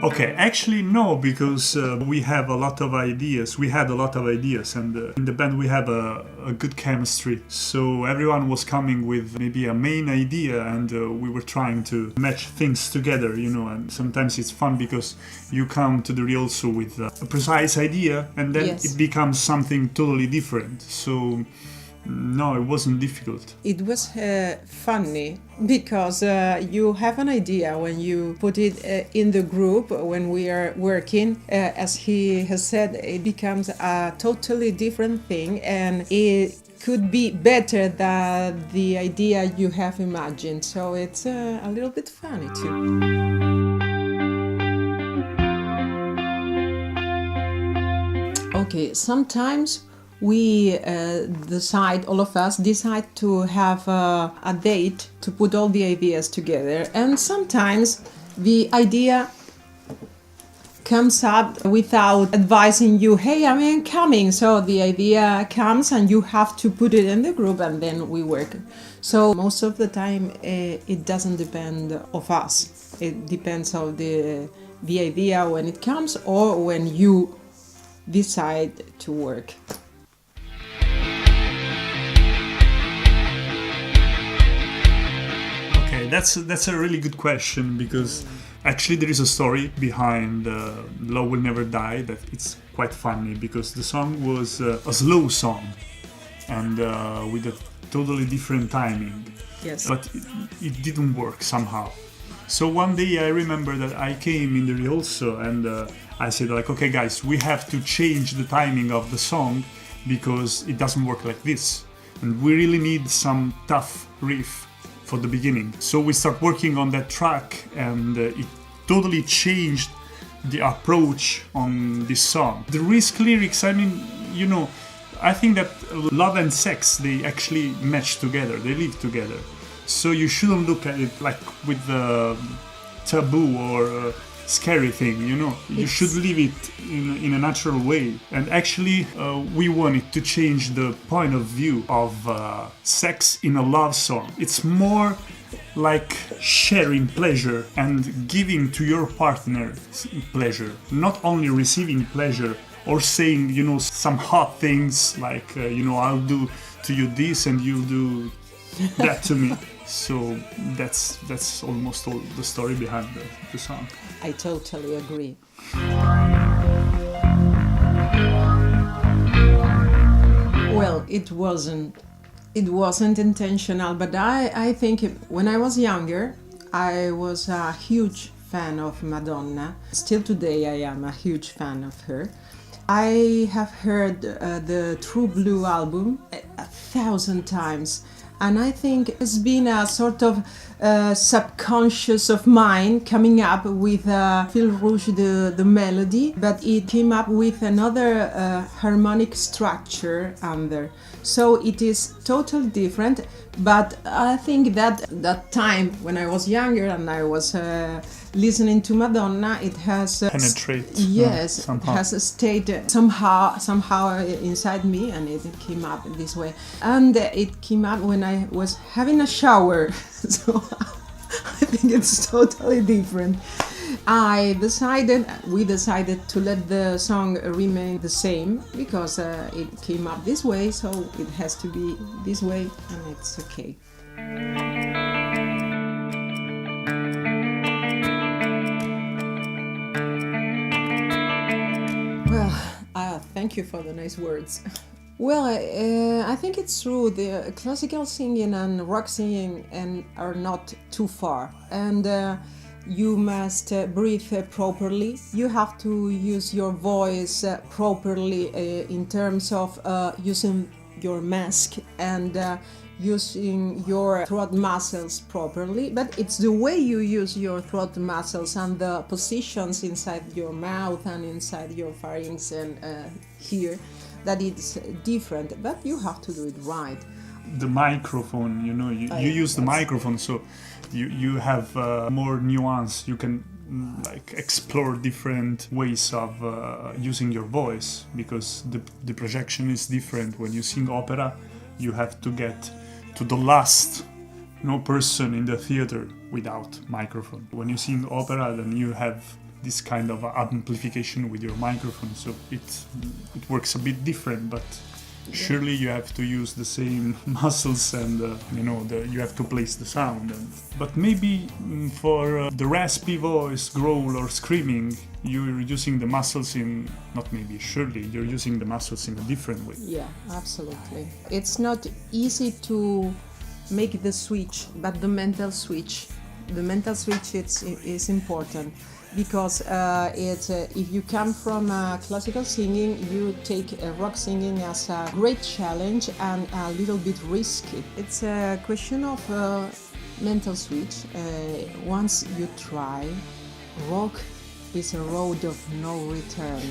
Okay, actually no, because we have a lot of ideas. We had a lot of ideas, and in the band we have a good chemistry. So everyone was coming with maybe a main idea, and we were trying to match things together, And sometimes it's fun because you come to the rehearsal with a precise idea, and then Yes. it becomes something totally different. So no, it wasn't difficult. It was funny because you have an idea when you put it in the group when we are working. As he has said, it becomes a totally different thing, and it could be better than the idea you have imagined. So it's a little bit funny too. Okay, sometimes we all of us decide to have a date to put all the ideas together, and sometimes the idea comes up without advising you, hey, I'm coming. So the idea comes and you have to put it in the group, and then we work. So most of the time it doesn't depend of us. It depends on the idea when it comes or when you decide to work. Okay, that's a really good question, because actually there is a story behind Love Will Never Die that it's quite funny, because the song was a slow song and with a totally different timing. Yes. But it didn't work somehow. So one day I remember that I came in the rehearsal and I said like, okay guys, we have to change the timing of the song because it doesn't work like this. And we really need some tough riff for the beginning. So we start working on that track, and it totally changed the approach on this song. The risk lyrics, I mean, I think that love and sex, they actually match together, they live together. So you shouldn't look at it like with the taboo or scary thing, You should live it in a natural way. And actually, we wanted to change the point of view of sex in a love song. It's more like sharing pleasure and giving to your partner pleasure, not only receiving pleasure or saying, some hot things like, I'll do to you this and you'll do that to me. So that's almost all the story behind the song. I totally agree. Well, it wasn't intentional, but I think when I was younger, I was a huge fan of Madonna. Still today, I am a huge fan of her. I have heard the True Blue album 1,000 times. And I think it's been a sort of subconscious of mine coming up with Fil Rouge, the melody, but it came up with another harmonic structure under. So it is totally different, but I think that time when I was younger and I was listening to Madonna, it has penetrate. Yes, somehow. it has stayed somehow inside me, and it came up this way. And it came up when I was having a shower, so I think it's totally different. We decided to let the song remain the same because it came up this way, so it has to be this way, and it's okay. Well, thank you for the nice words. Well, I think it's true. The classical singing and rock singing are not too far, and you must breathe properly. You have to use your voice properly in terms of using your mask and using your throat muscles properly, but it's the way you use your throat muscles and the positions inside your mouth and inside your pharynx and here that it's different, but you have to do it right. The microphone, you use the microphone, so you have more nuance. You can explore different ways of using your voice, because the projection is different. When you sing opera, you have to get to the last person in the theater without microphone. When you sing opera, then you have this kind of amplification with your microphone, so it works a bit different, but surely you have to use the same muscles and you have to place the sound. But maybe for the raspy voice, growl or screaming, you're using the muscles in, not maybe, surely you're using the muscles in a different way. Yeah, absolutely. It's not easy to make the switch, but the mental switch is important, because if you come from classical singing, you take rock singing as a great challenge and a little bit risky. It's a question of mental switch. Once you try, rock is a road of no return.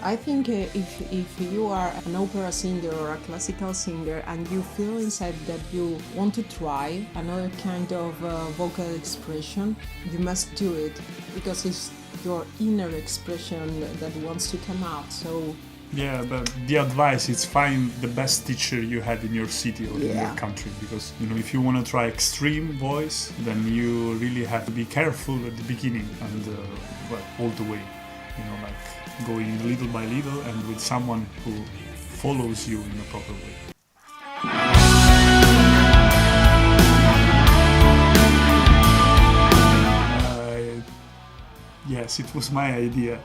I think if you are an opera singer or a classical singer and you feel inside that you want to try another kind of vocal expression, you must do it, because it's your inner expression that wants to come out. So yeah, but the advice is find the best teacher you had in your city or in your country, because if you want to try extreme voice, then you really have to be careful at the beginning and all the way, like going little by little and with someone who follows you in a proper way. Yes, it was my idea.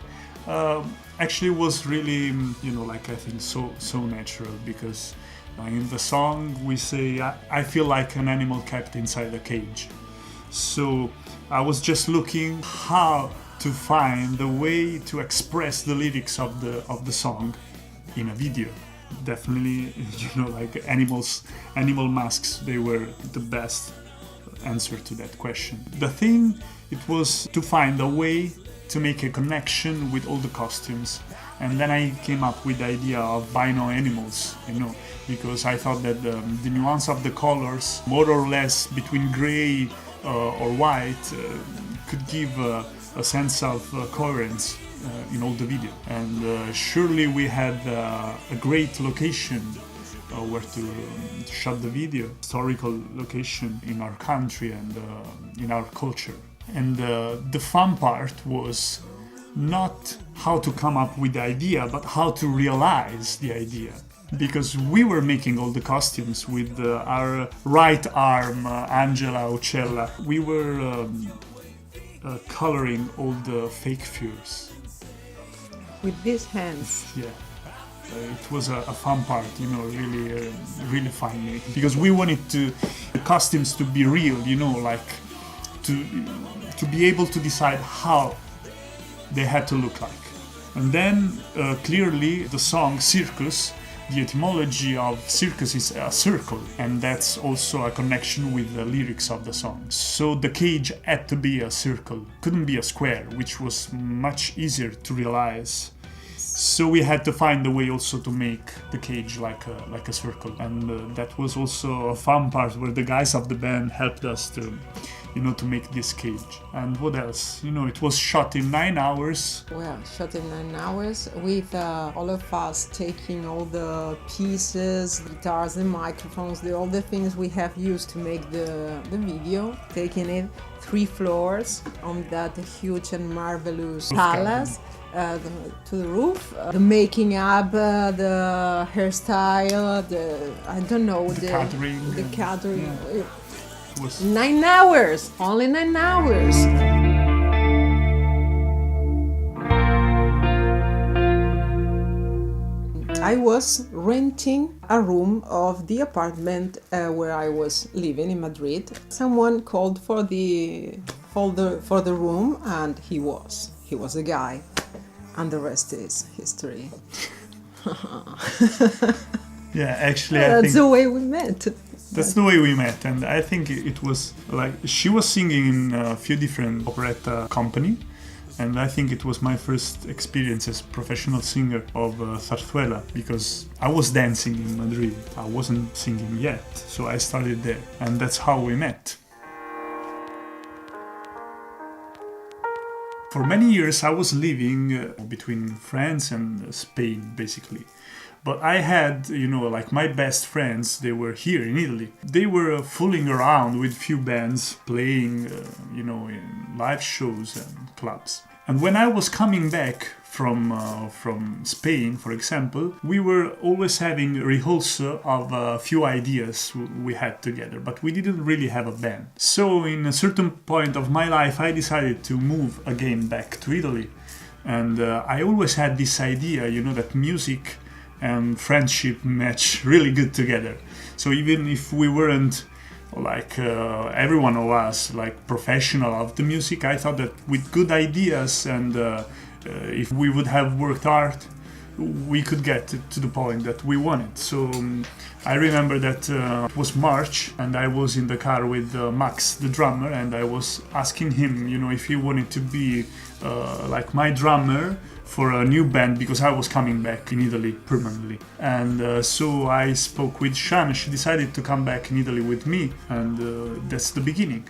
Actually, it was really, I think so natural, because in the song we say, I feel like an animal kept inside a cage. So I was just looking how to find the way to express the lyrics of the song in a video. Definitely, like animal masks, they were the best answer to that question. The thing, it was to find a way to make a connection with all the costumes. And then I came up with the idea of bino animals, because I thought that the nuance of the colors, more or less between gray or white, could give a sense of coherence in all the video. And surely we had a great location where to shot the video, historical location in our country and in our culture. And the fun part was not how to come up with the idea, but how to realize the idea. Because we were making all the costumes with our right arm, Angela Ocella. We were coloring all the fake furs. With these hands. Yeah. It was a fun part, really funny. Because we wanted the costumes to be real, like to be able to decide how they had to look like. And then clearly the song Circus, the etymology of circus is a circle, and that's also a connection with the lyrics of the song. So the cage had to be a circle, couldn't be a square, which was much easier to realize. So we had to find a way also to make the cage like a circle, and that was also a fun part where the guys of the band helped us to make this cage. And what else? It was shot in 9 hours. Well, shot in 9 hours with all of us taking all the pieces, the guitars, the microphones, all the things we have used to make the video, taking it 3 floors on that huge and marvelous palace. To the roof, the making up, the hairstyle, the catering. Yeah. Was 9 hours, only 9 hours. I was renting a room of the apartment where I was living in Madrid. Someone called for the room, and he was the guy. And the rest is history. Yeah, actually, that's the way we met. That's the way we met, and I think it was like she was singing in a few different operetta company, and I think it was my first experience as professional singer of zarzuela, because I was dancing in Madrid. I wasn't singing yet, so I started there, and that's how we met. For many years I was living between France and Spain, basically. But I had, like my best friends, they were here in Italy. They were fooling around with few bands, playing, in live shows and clubs. And when I was coming back from Spain, for example, we were always having a rehearsal of a few ideas we had together, but we didn't really have a band. So in a certain point of my life, I decided to move again back to Italy. And I always had this idea, that music and friendship match really good together. So even if we weren't like every one of us like professional of the music, I thought that with good ideas and if we would have worked hard, we could get to the point that we wanted. So I remember that it was March and I was in the car with Max, the drummer, and I was asking him, if he wanted to be like my drummer for a new band, because I was coming back in Italy permanently. And so I spoke with Shan. She decided to come back in Italy with me, and that's the beginning.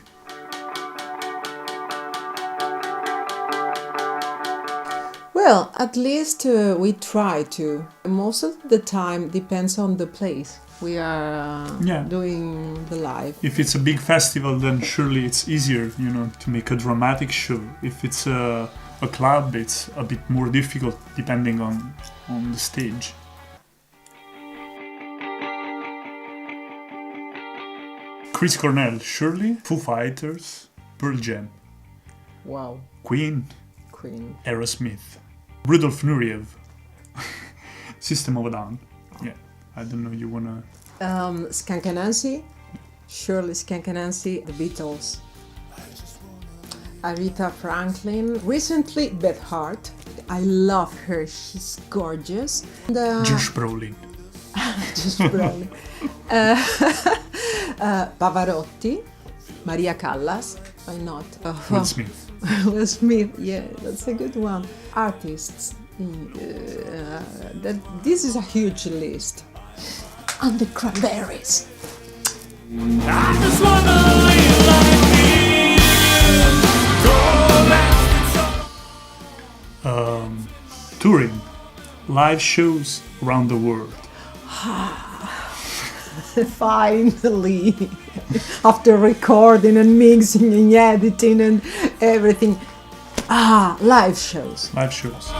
Well, at least we try to. Most of the time depends on the place we are doing the live. If it's a big festival, then surely it's easier, to make a dramatic show. If it's a club, it's a bit more difficult depending on the stage. Chris Cornell, surely. Foo Fighters, Pearl Jam. Wow. Queen. Aerosmith. Rudolf Nureyev. System of a Down. Yeah, I don't know, you wanna... Skank and Nancy. Surely Skank and Nancy. The Beatles. Aretha Franklin. Recently, Beth Hart. I love her. She's gorgeous. And, Josh Brolin. Josh Brolin. Pavarotti. Maria Callas. Why not? Will Smith. Will Smith, yeah, that's a good one. Artists. This is a huge list. And the Cranberries. I just wanna live like me. Go back. Touring. Live shows around the world. Finally, after recording and mixing and editing and everything. Live shows. Live shows.